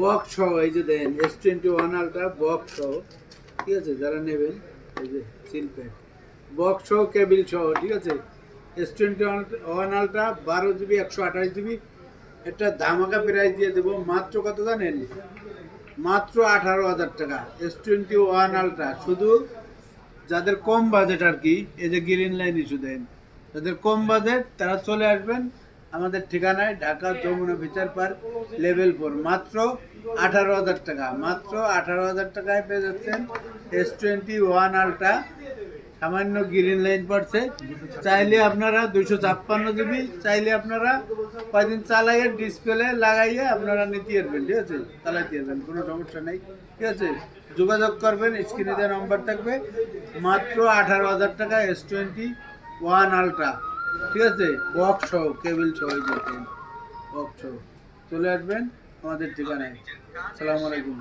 Box সহ এই যে দেন S21 আলট্রা বক্স সহ, ঠিক আছে, যারা নেবেন এই যে সিল প্যাক বক্স সহ কেবিল সহ, ঠিক আছে। S21 আলট্রা 12 GB 128 GB, একটা ধামাকা প্রাইস দিয়ে দেবো মাত্র কত জানেন? মাত্র 18,000 টাকা। S21 আলট্রা, শুধু যাদের কম বাজেট আর কি, এই যে গ্রিন লাইন ইস্যু দেন, যাদের কম বাজেট তারা চলে আসবেন আমাদের ঠিকানায়, Dhaka Jamuna future park level 4, মাত্র 18,000 টাকা। মাত্র 18,000 টাকায় পেয়ে যাচ্ছেন S21 আলট্রা, সামান্য গ্রিন লাইন পড়ছে। চাইলে আপনারা 256 GB, চাইলে আপনারা কয়েকদিন চালাইয়ে ডিসপ্লে লাগাইয়ে আপনারা নিতে পারবেন, ঠিক আছে, চালাইতে পারবেন, কোনো সমস্যা নেই, ঠিক আছে। যোগাযোগ করবেন, স্ক্রিনে দেওয়া নম্বর থাকবে। মাত্র 18,000 টাকা S21 আলট্রা, ঠিক আছে, বক্স সহ কেবিল সহ, বক্স সহ চলে আসবেন আমাদের ঠিকানায়। আসসালামু আলাইকুম।